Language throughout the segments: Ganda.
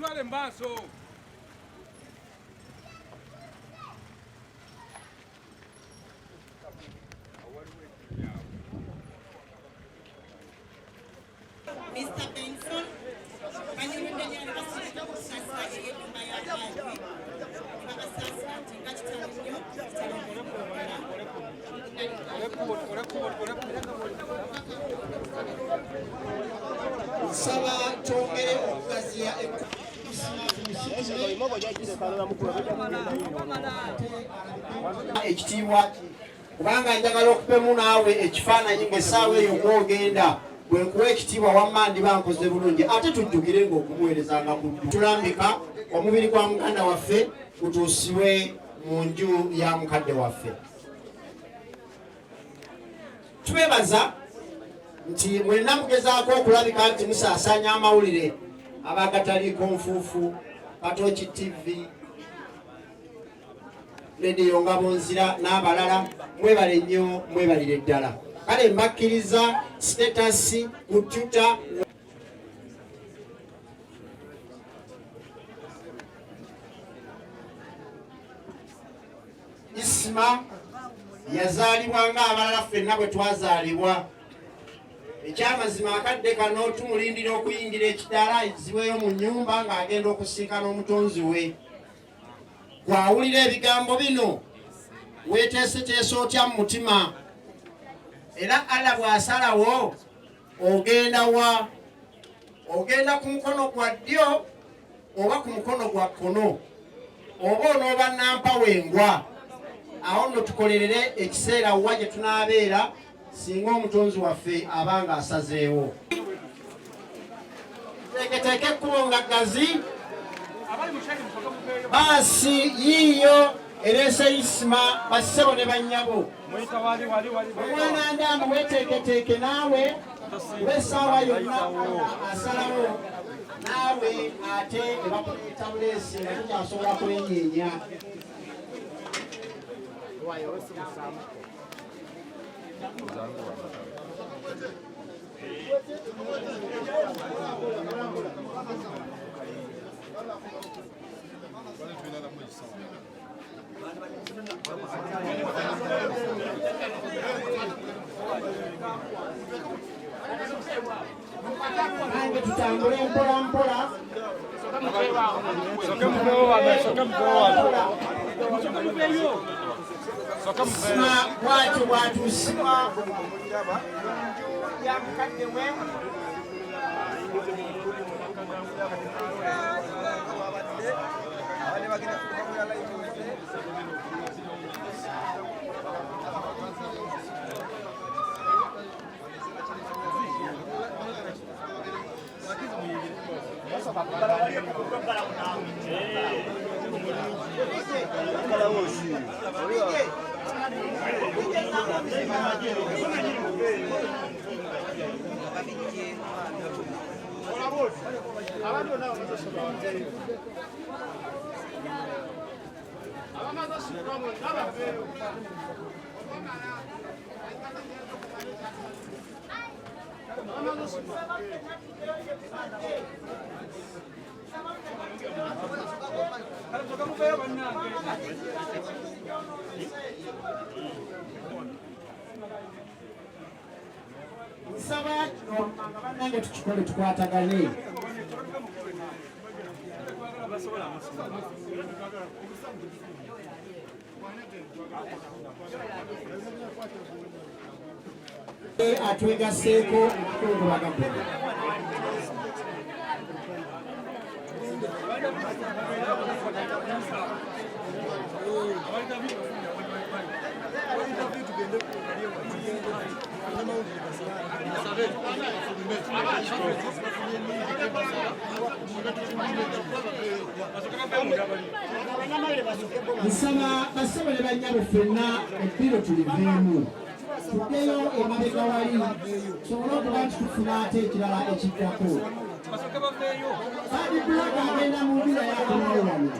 Mutwale maaso. Mr. Benson, banyirudde basirika kusasa enyumba ya Badri. Bakasasa tingachitalo nnyo. Nsaba twongere okugaziya ekitiibwa kubanga njagala okupemu naawe ekifaananyi ng'essaawa eyo ng'ogenda bwe nkuwa ekitiibwa wamma ndiba nkoze bulungi ate tujjukire ng'okumuweerezanga ku tulambika omubiri gwa muganda waffe gutuusibwe mu nju ya mukadde waffe. Tubeebaza nti mwenna mugezaako okulabika nti musaasaanya amawulire abagataliiko nfuufu, Katooki TV, Lediyo Ngabonzira n'abalala, mwebale nnyo, mwebalire ddala. Kale mbakkiriza sitatasi ku Twitter. Isma yazaalibwa ng'abalala ffenna bwe twazaalibwa. Ekyamazima akadde kano tumulindira okuyingira ekidaala ekiziweeyo mu nnyumba ng'agenda okusinkana omutonzi we. Gwawulira ebigambo bino weeteeseteese otya mu mutima, era Allah bw'asalawo ogenda wa? Ogenda ku mukono gwa ddyo oba ku mukono gwa kkono, oba onooba nampawengwa. Awo nno tukolerere ekiseera wa gye tunaabeera singa omutonzi waffe abanga asazeewo. Teeketeeke ekkubo nga ggazi baasi yiiyo ereese Isma bassebo ne bannyabo. Omwana ndaamu weeteeketeeke naawe w'essaawa yonna asalawo naawe ate ne bakuleeta buleesi nga tukyasobola kwenyeenya. Nange tutambule mpola mpola. Isma bwatyo bwatuusibwa ya mukadde we. Nsaba nange tukikole tukwatagane. Atwegaseeko okukungulaga. Nsaba basabale bannyabo ffenna ebbiro tuliveemu tuddeyo emabega wali tusobole okuba nti tufuna ate ekirala ekiddako. Kadi Bulaga agenda mu mbira yakomawo wano,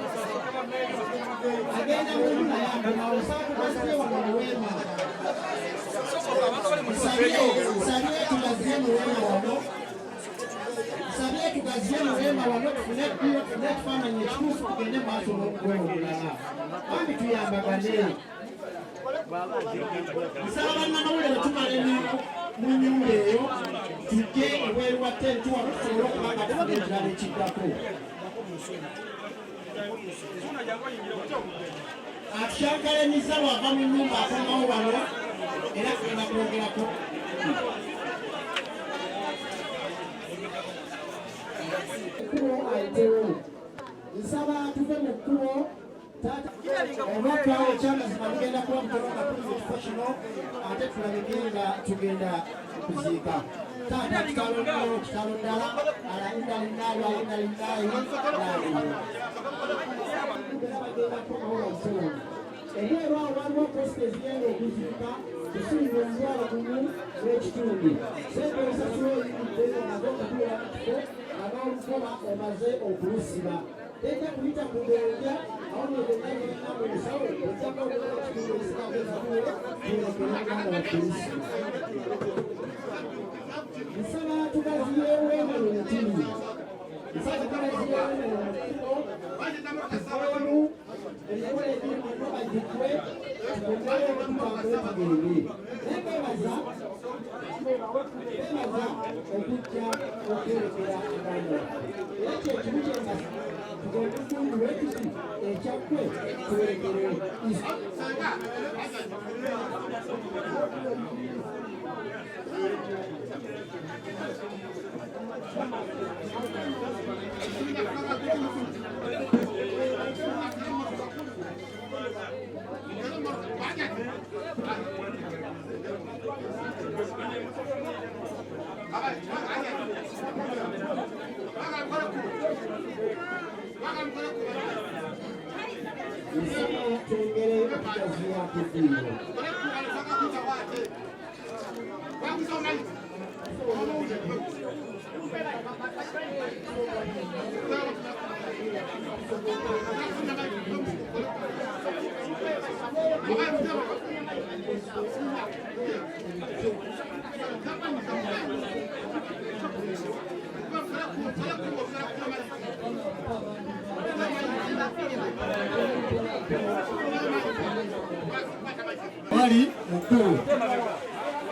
agenda mu mbira yakomawo saakubasiye wano mu weema. Nsabye tugaziye mu weema wano, nsabye tugaziye mu weema Emma wano tufune ekifaananyi ekituufu tugende maaso n'okugola obulala bambi tuyambagane. Nsaba bannamawulire bwe tumala mu nnyumba eyo tujje ebweru wa tenti wano tusobole okuba nga tufuna ekirala ekiddako. Atushankalemiza bw'ava mu nnyumba akomawo wano era tugenda kwogerako. Ekkubo ayitewo nsaba tuve mu kkubo omwaka ekyamazima tugenda kuba mutono nga tuli mu kifo kino ate tulabike nga tugenda kuziika taata kitalo nnyo kitalo ddala alaindalinaayo alindalinaayo bagenda kukomawo waisewoni ebweru awo waliwo posita ezigenda okuziika kusinga omutwalo gumu n'ekitundu sente osasula oyingidde omaze okutuula mu kifo n'olukoba omaze okulusiba tejja kuyita ku gonja awo negenagenda mu nsawo ojjako olera ekitundu ekisigagezatuule tulekeraganda bakirisi nsaba tugaziyeweemu mu mutimi nsaba tugaziyeweemu mu mutimo ebweru ebikola ebiri mu nnoba gikwe tugongeyo okutambule tugende naye beebaza okujja okwerekera abaana era kyekimu kyengasa tugondukunduwe tuti ekyakwe twerekere nsaba twongere okugaziya ku ddiiro